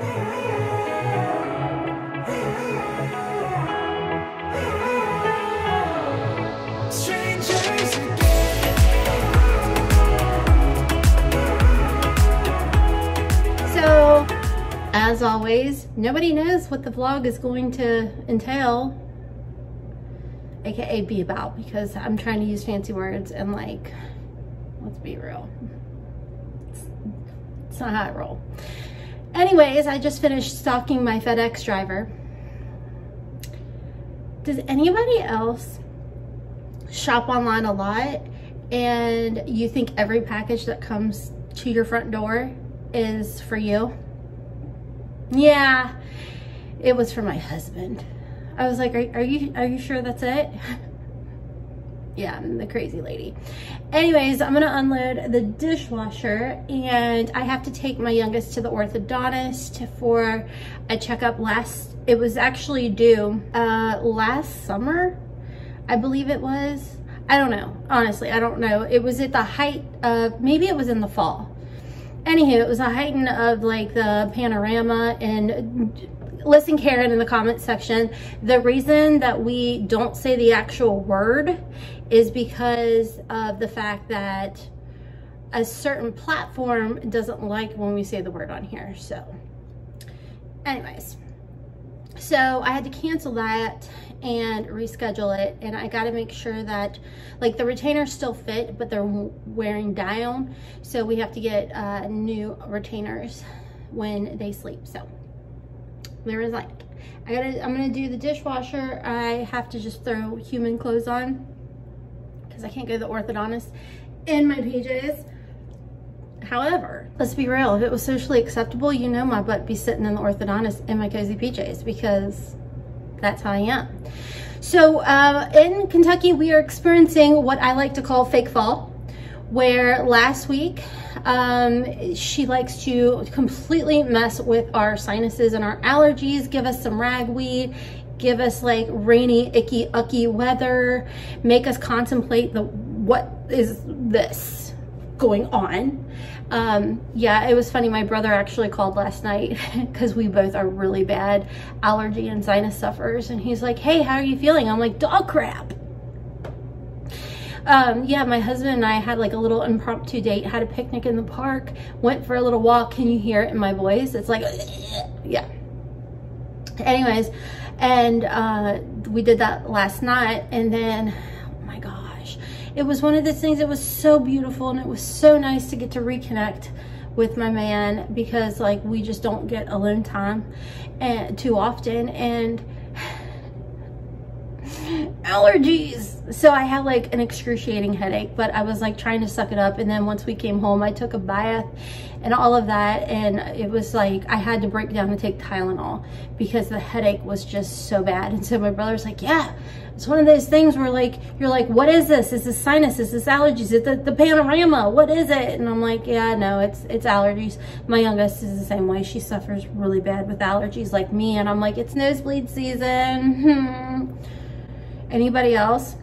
So, as always, nobody knows what the vlog is going to entail, aka be about, because I'm trying to use fancy words and, like, let's be real, it's not how I roll. Anyways, I just finished stalking my FedEx driver. Does anybody else shop online a lot and you think every package that comes to your front door is for you? Yeah, it was for my husband. I was like, are you sure that's it? Yeah, I'm the crazy lady. Anyways, I'm gonna unload the dishwasher and I have to take my youngest to the orthodontist for a checkup. It was actually due last summer, I believe it was. I don't know, honestly, I don't know. It was at the height of, maybe it was in the fall. Anywho, it was a heighten of like the panorama. And listen, Karen, in the comment section, the reason that we don't say the actual word is because of the fact that a certain platform doesn't like when we say the word on here. So anyways, so I had to cancel that and reschedule it, and I got to make sure that, like, the retainers still fit, but they're wearing down, so we have to get new retainers when they sleep. So there is that. I'm gonna do the dishwasher. I have to just throw human clothes on because I can't go to the orthodontist in my PJs. However, let's be real, if it was socially acceptable, you know my butt be sitting in the orthodontist in my cozy PJs, because that's how I am. So in Kentucky, we are experiencing what I like to call fake fall, where last week she likes to completely mess with our sinuses and our allergies, give us some ragweed, give us like rainy, icky, ucky weather, make us contemplate what is this going on. Yeah, it was funny. My brother actually called last night because we both are really bad allergy and sinus sufferers, and he's like, hey, how are you feeling? I'm like, dog crap. Yeah, my husband and I had like a little impromptu date, had a picnic in the park, went for a little walk. Can you hear it in my voice? It's like, yeah. Anyways, and we did that last night, and then, oh my gosh, it was one of those things that was so beautiful, and it was so nice to get to reconnect with my man, because like we just don't get alone time and too often, and allergies. So I had like an excruciating headache, but I was like trying to suck it up. And then once we came home, I took a bath and all of that, and it was like I had to break down and take Tylenol because the headache was just so bad. And so my brother's like, yeah, it's one of those things where like you're like, what is this? Is this sinus? Is this allergies? Is it the panorama? What is it? And I'm like, yeah, no, it's allergies. My youngest is the same way. She suffers really bad with allergies like me, and I'm like, it's nosebleed season. Anybody else?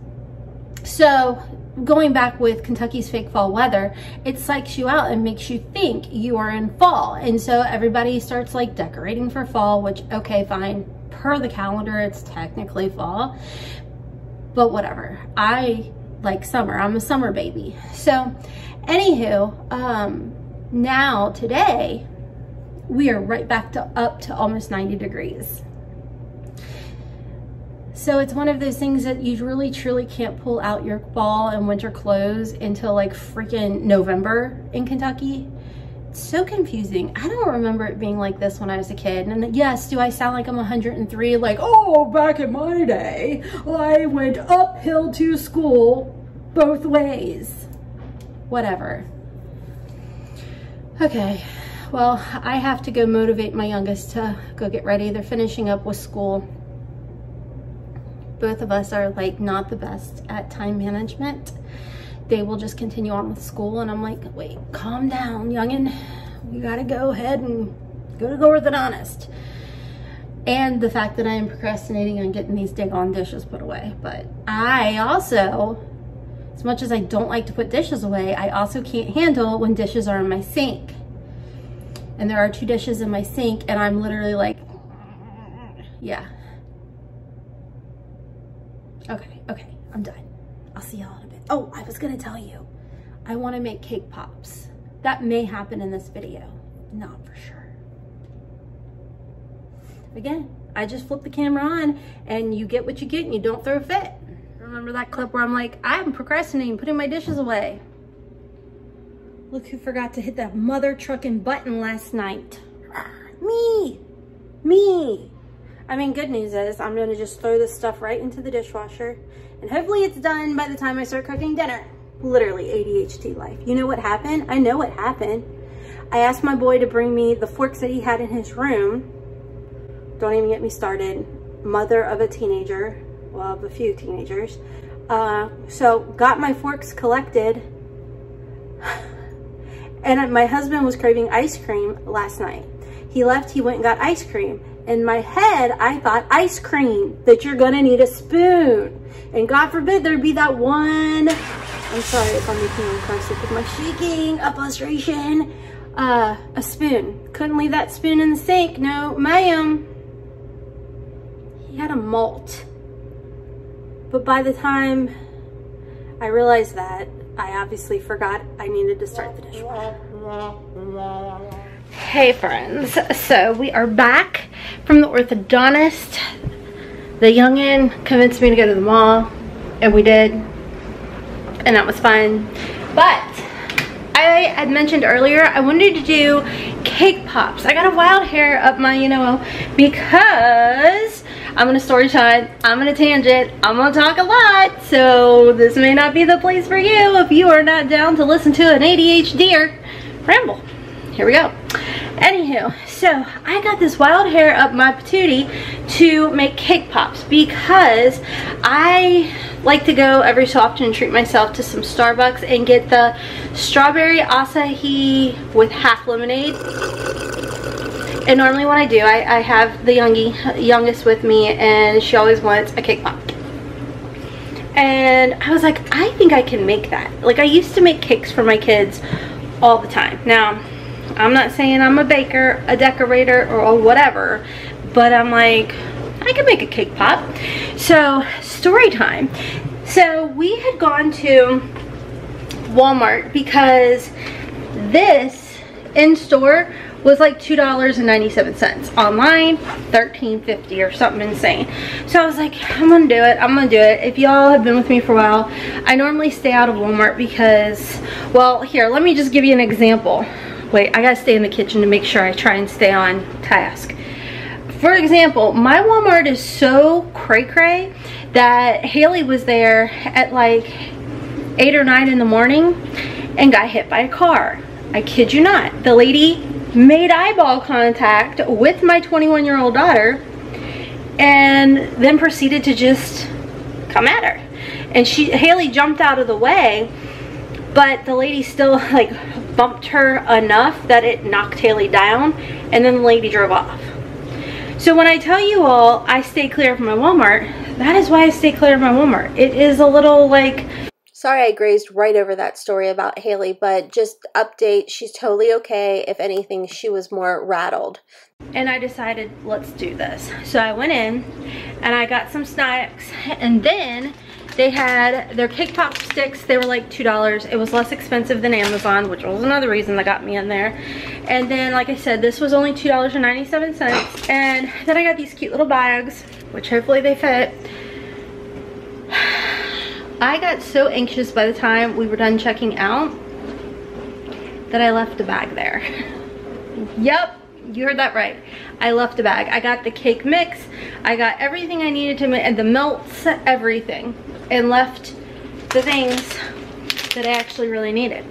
So going back with Kentucky's fake fall weather, it psychs you out and makes you think you are in fall. And so everybody starts like decorating for fall, which, okay, fine. Per the calendar, it's technically fall, but whatever. I like summer. I'm a summer baby. So anywho, now today we are right back to up to almost 90 degrees. So it's one of those things that you really truly can't pull out your fall and winter clothes until like freaking November in Kentucky. It's so confusing. I don't remember it being like this when I was a kid. And yes, do I sound like I'm 103? Like, oh, back in my day, I went uphill to school both ways. Whatever. Okay, well, I have to go motivate my youngest to go get ready. They're finishing up with school. Both of us are like not the best at time management. They will just continue on with school, and I'm like, wait, calm down, youngin'. We gotta go ahead and go to the orthodontist. And the fact that I am procrastinating on getting these daggone dishes put away. But I also, as much as I don't like to put dishes away, I also can't handle when dishes are in my sink. and there are 2 dishes in my sink, and I'm literally like, yeah. Okay, I'm done. I'll see y'all in a bit. Oh, I was gonna tell you, I wanna make cake pops. That may happen in this video, not for sure. Again, I just flip the camera on and you get what you get and you don't throw a fit. Remember that clip where I'm like, I'm procrastinating, putting my dishes away. Look who forgot to hit that mother trucking button last night. Me. I mean, good news is I'm gonna just throw this stuff right into the dishwasher and hopefully it's done by the time I start cooking dinner. Literally ADHD life. You know what happened? I know what happened. I asked my boy to bring me the forks that he had in his room. Don't even get me started. Mother of a teenager, well, of a few teenagers. So got my forks collected. And my husband was craving ice cream last night. He left, he went and got ice cream. In my head, I thought ice cream, that you're gonna need a spoon. And God forbid there'd be that one, I'm sorry if I'm making you uncomfortable with my shaking of frustration, a spoon. Couldn't leave that spoon in the sink, no ma'am. He had a malt. But by the time I realized that, I obviously forgot I needed to start the dishwasher. Hey friends, so we are back from the orthodontist. The youngin convinced me to go to the mall, and we did, and that was fun. But I had mentioned earlier I wanted to do cake pops. I got a wild hair up my, because I'm gonna story time, I'm gonna tangent, I'm gonna talk a lot, so this may not be the place for you if you are not down to listen to an ADHDer ramble. Here we go. Anywho, so I got this wild hair up my patootie to make cake pops because I like to go every so often and treat myself to some Starbucks and get the strawberry acai with half lemonade. And normally when I do, I have the youngest with me, and she always wants a cake pop. And I was like, I think I can make that. Like, I used to make cakes for my kids all the time. Now, I'm not saying I'm a baker, a decorator, or whatever, but I'm like, I can make a cake pop. So, story time. So, we had gone to Walmart because this in-store was like $2.97. Online, $13.50 or something insane. So I was like, I'm gonna do it. If y'all have been with me for a while, I normally stay out of Walmart because, well, here, let me just give you an example. Wait, I gotta stay in the kitchen to make sure I try and stay on task. For example, my Walmart is so cray-cray that Haley was there at like 8 or 9 in the morning and got hit by a car. I kid you not. The lady made eyeball contact with my 21-year-old daughter and then proceeded to just come at her. And Haley jumped out of the way, but the lady still like bumped her enough that it knocked Haley down, and then the lady drove off. So when I tell you all I stay clear of my Walmart, that is why I stay clear of my Walmart. It is a little like, sorry I grazed right over that story about Haley, but just update, she's totally okay. If anything, she was more rattled. And I decided, let's do this. So I went in and I got some snacks, and then they had their cake pop sticks. They were like $2. It was less expensive than Amazon, which was another reason that got me in there. And then, like I said, this was only $2.97. And then I got these cute little bags, which hopefully they fit. I got so anxious by the time we were done checking out that I left the bag there. Yep, you heard that right. I left the bag. I got the cake mix. I got everything I needed to make, and the melts, everything, and left the things that I actually really needed.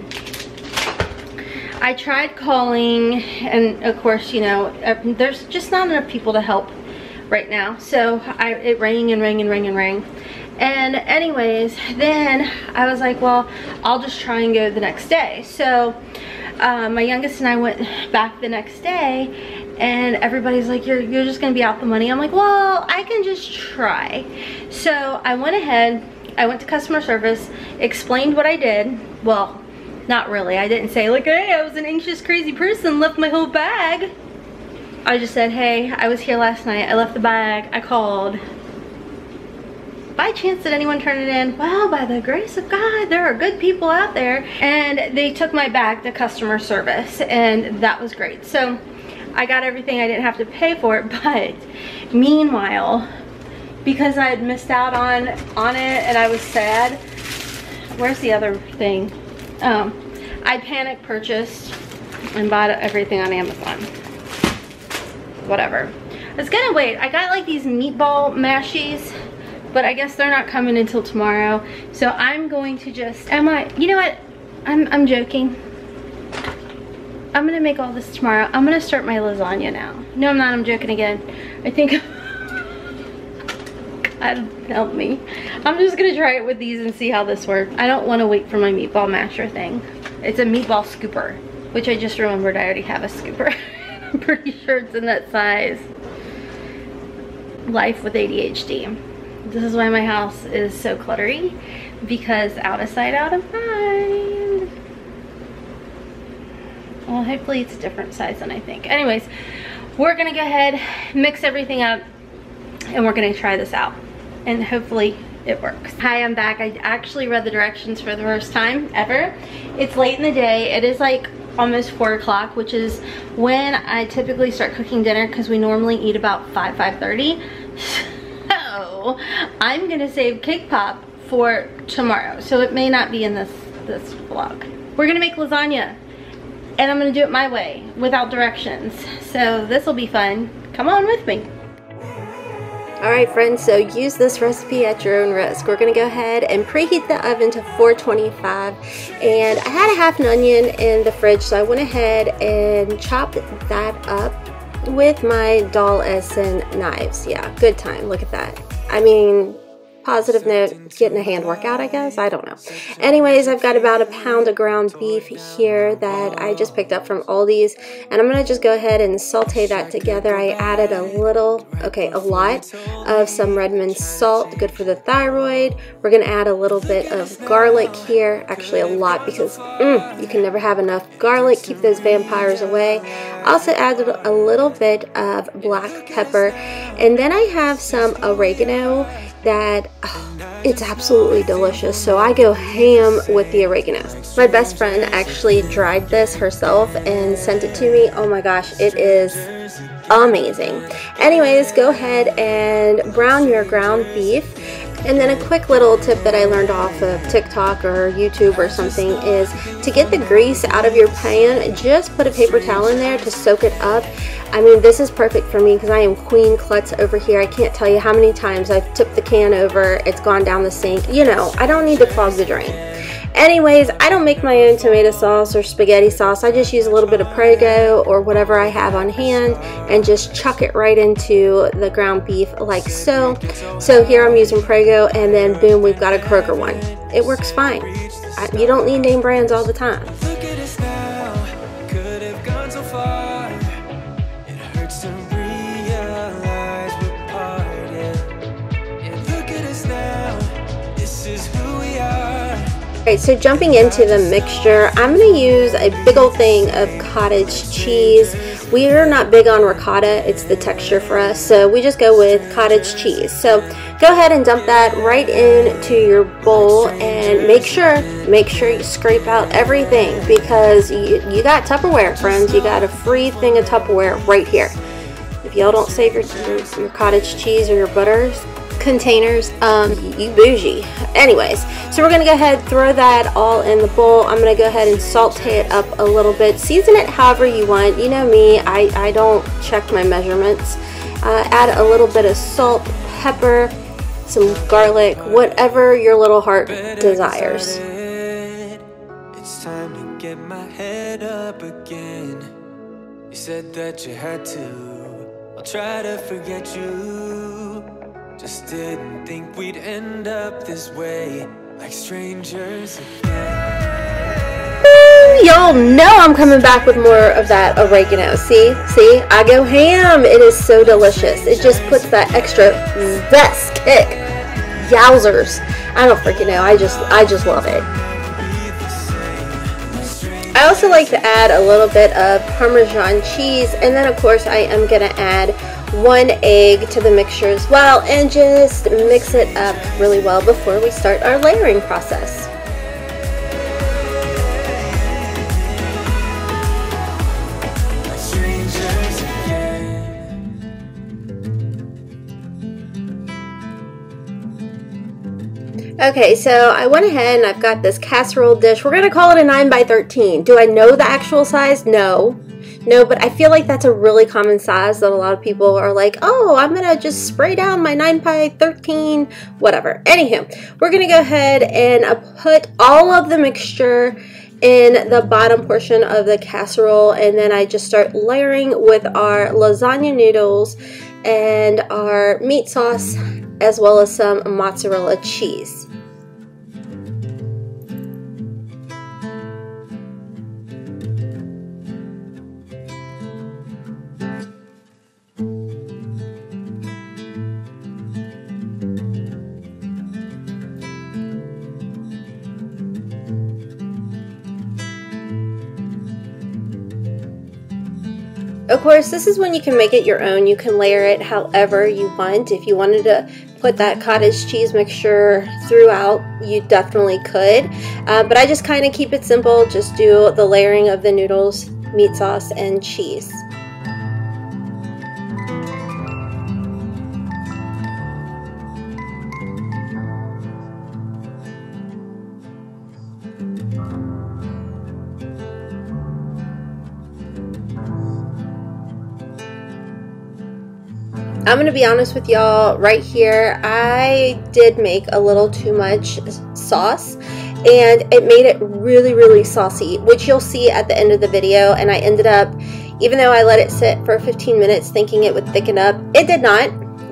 I tried calling, and of course, there's just not enough people to help right now. So it rang and rang and rang and rang. And anyways, then I was like, well, I'll just try and go the next day. So my youngest and I went back the next day, and everybody's like, you're just gonna be out the money. I'm like, well, I can just try. So I went ahead, I went to customer service, explained what I did. Well, Not really. I didn't say like, hey, I was an anxious, crazy person, left my whole bag. I just said, hey, I was here last night. I left the bag. I called. By chance, did anyone turn it in? Well, by the grace of God, there are good people out there. And they took my bag to customer service, and that was great. So I got everything. I didn't have to pay for it, but meanwhile, because I had missed out on it and I was sad. Where's the other thing? I panic purchased and bought everything on Amazon. Whatever. I was gonna wait. I got like these meatball mashies, but I guess they're not coming until tomorrow. So I'm going to just, you know what? I'm joking. I'm gonna make all this tomorrow. I'm gonna start my lasagna now. No, I'm not. I'm joking again. I think, God help me. I'm just gonna try it with these and see how this works. I don't wanna wait for my meatball masher thing. It's a meatball scooper, which I just remembered I already have a scooper. I'm pretty sure it's in that size. Life with ADHD. This is why my house is so cluttery, because out of sight, out of mind. Well, hopefully it's a different size than I think. Anyways, we're gonna go ahead, mix everything up, and we're gonna try this out. And hopefully it works. Hi, I'm back. I actually read the directions for the first time ever. It's late in the day. It is like almost 4 o'clock, which is when I typically start cooking dinner, because we normally eat about 5:30. So I'm gonna save cake pop for tomorrow. So it may not be in this vlog. We're gonna make lasagna, and I'm gonna do it my way without directions. So this will be fun. Come on with me. Alright friends, so use this recipe at your own risk. We're going to go ahead and preheat the oven to 425, and I had a half an onion in the fridge, so I went ahead and chopped that up with my doll Edison knives. Yeah, good time. Look at that. I mean, positive note, getting a hand workout, I guess. I don't know. Anyways, I've got about 1 pound of ground beef here that I just picked up from Aldi's, and I'm going to just go ahead and saute that together. I added a lot of some Redmond salt, good for the thyroid. We're going to add a little bit of garlic here, actually a lot, because you can never have enough garlic. Keep those vampires away. Also added a little bit of black pepper, and then I have some oregano that it's absolutely delicious, so I go ham with the oregano. My best friend actually dried this herself and sent it to me. Oh my gosh, it is amazing. Anyways, go ahead and brown your ground beef. And then a quick little tip that I learned off of TikTok or YouTube or something is to get the grease out of your pan, just put a paper towel in there to soak it up. I mean, this is perfect for me because I am queen klutz over here. I can't tell you how many times I've tipped the can over, it's gone down the sink. You know, I don't need to clog the drain. Anyways, I don't make my own tomato sauce or spaghetti sauce. I just use a little bit of Prego or whatever I have on hand and just chuck it right into the ground beef like so. So here I'm using Prego, and then boom, we've got a Kroger one. It works fine. You don't need name brands all the time. Look at us now, could have gone so far. It hurts to realize we're parted. And look at us now, this is who we are. Alright, so jumping into the mixture, I'm going to use a big old thing of cottage cheese. We are not big on ricotta, it's the texture for us, so we just go with cottage cheese. So go ahead and dump that right into your bowl, and make sure you scrape out everything, because you got Tupperware, friends. You got a free thing of Tupperware right here. If y'all don't save your cottage cheese or your butters containers, you bougie. Anyways, so we're gonna go ahead, throw that all in the bowl. I'm gonna go ahead and saute it up a little bit. Season it however you want. You know me, I don't check my measurements. Add a little bit of salt, pepper, some garlic, whatever your little heart desires. It's time to get my head up again. You said that you had to. I'll try to forget you. Just didn't think we'd end up this way, like strangers again. Y'all know I'm coming back with more of that oregano. See, I go ham. It is so delicious. It just puts that extra zest kick. Yowzers. I don't freaking know. I just love it. I also like to add a little bit of Parmesan cheese, and then of course I am going to add 1 egg to the mixture as well, and just mix it up really well before we start our layering process. Okay, so I went ahead and I've got this casserole dish. We're going to call it a 9 by 13. Do I know the actual size? No, but I feel like that's a really common size that a lot of people are like, oh, I'm going to just spray down my 9 by 13, whatever. Anywho, we're going to go ahead and put all of the mixture in the bottom portion of the casserole, and then I just start layering with our lasagna noodles and our meat sauce, as well as some mozzarella cheese. Of course, this is when you can make it your own. You can layer it however you want. If you wanted to put that cottage cheese mixture throughout, you definitely could. But I just kind of keep it simple. Just do the layering of the noodles, meat sauce, and cheese. I'm going to be honest with y'all right here, I did make a little too much sauce and it made it really, really saucy, which you'll see at the end of the video. And I ended up, even though I let it sit for 15 minutes thinking it would thicken up, it did not.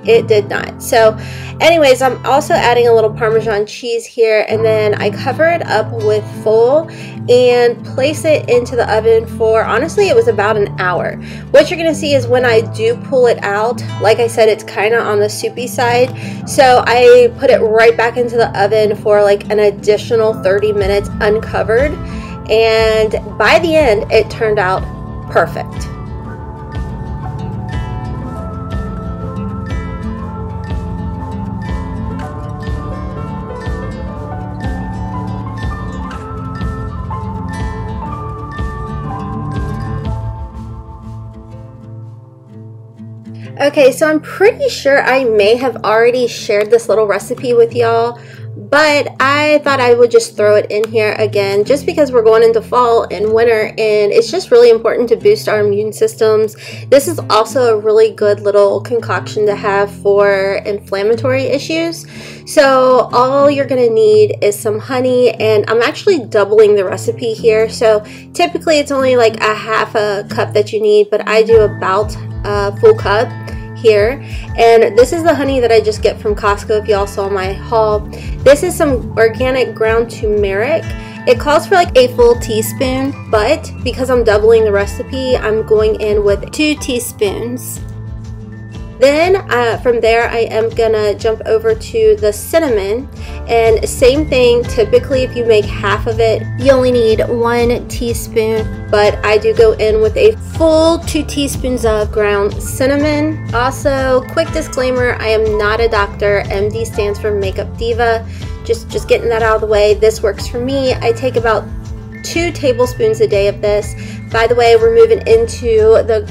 It did not. So anyways, I'm also adding a little Parmesan cheese here, and then I cover it up with foil and place it into the oven for, honestly, it was about an hour. What you're going to see is when I do pull it out, like I said, it's kind of on the soupy side. So I put it right back into the oven for like an additional 30 minutes uncovered. And by the end, it turned out perfect. Okay, so I'm pretty sure I may have already shared this little recipe with y'all, but I thought I would just throw it in here again just because we're going into fall and winter, and it's just really important to boost our immune systems. This is also a really good little concoction to have for inflammatory issues. So all you're going to need is some honey, and I'm actually doubling the recipe here. So typically it's only like a half a cup that you need, but I do about a full cup here. And this is the honey that I just get from Costco if y'all saw my haul. This is some organic ground turmeric. It calls for like a full teaspoon, but because I'm doubling the recipe, I'm going in with 2 teaspoons. Then from there I am gonna jump over to the cinnamon, and same thing. Typically if you make half of it, you only need 1 teaspoon, but I do go in with a full 2 teaspoons of ground cinnamon. Also, quick disclaimer, I am not a doctor. MD stands for Makeup Diva. Just getting that out of the way. This works for me. I take about 2 tablespoons a day of this. By the way, we're moving into the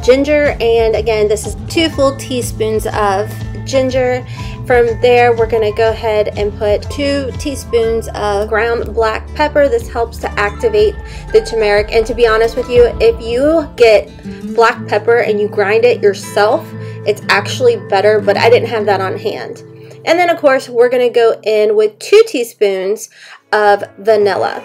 ginger, and again, this is 2 full teaspoons of ginger. From there, we're going to go ahead and put 2 teaspoons of ground black pepper. This helps to activate the turmeric, and to be honest with you, if you get black pepper and you grind it yourself, it's actually better, but I didn't have that on hand. And then of course, we're going to go in with 2 teaspoons of vanilla.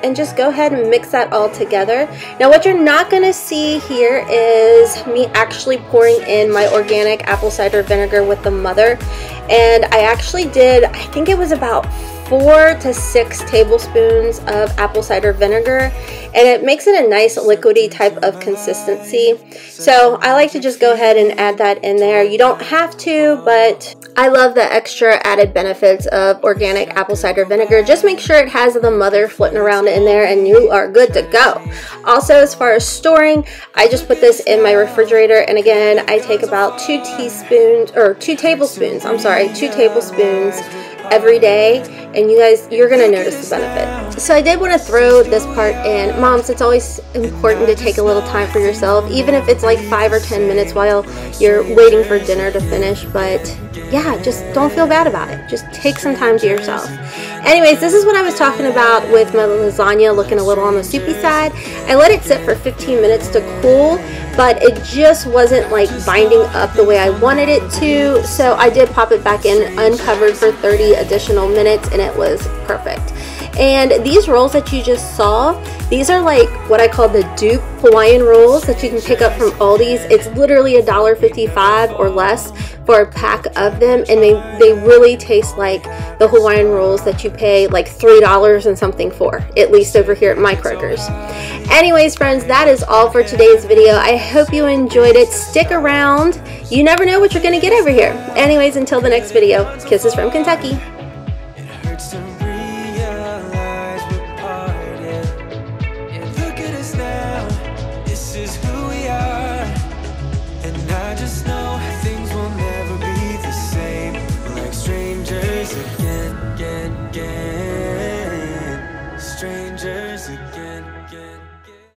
And just go ahead and mix that all together. Now what you're not going to see here is me actually pouring in my organic apple cider vinegar with the mother. And I actually did, I think it was about 4 to 6 tablespoons of apple cider vinegar, and it makes it a nice liquidy type of consistency. So I like to just go ahead and add that in there. You don't have to, but I love the extra added benefits of organic apple cider vinegar. Just make sure it has the mother floating around in there and you are good to go. Also, as far as storing, I just put this in my refrigerator, and again, I take about 2 tablespoons every day, and you guys, you're gonna notice the benefit. So I did want to throw this part in. Moms, it's always important to take a little time for yourself, even if it's like 5 or 10 minutes while you're waiting for dinner to finish. But yeah, just don't feel bad about it. Just take some time to yourself. Anyways, this is what I was talking about with my lasagna looking a little on the soupy side. I let it sit for 15 minutes to cool, but it just wasn't like binding up the way I wanted it to, so I did pop it back in uncovered for 30 additional minutes, and it was perfect. And these rolls that you just saw, these are like what I call the dupe Hawaiian rolls that you can pick up from Aldi's. It's literally $1.55 or less for a pack of them, and they really taste like the Hawaiian rolls that you pay like $3 and something for, at least over here at my Kroger's. Anyways, friends, that is all for today's video. I hope you enjoyed it. Stick around. You never know what you're going to get over here. Anyways, until the next video, kisses from Kentucky. Again.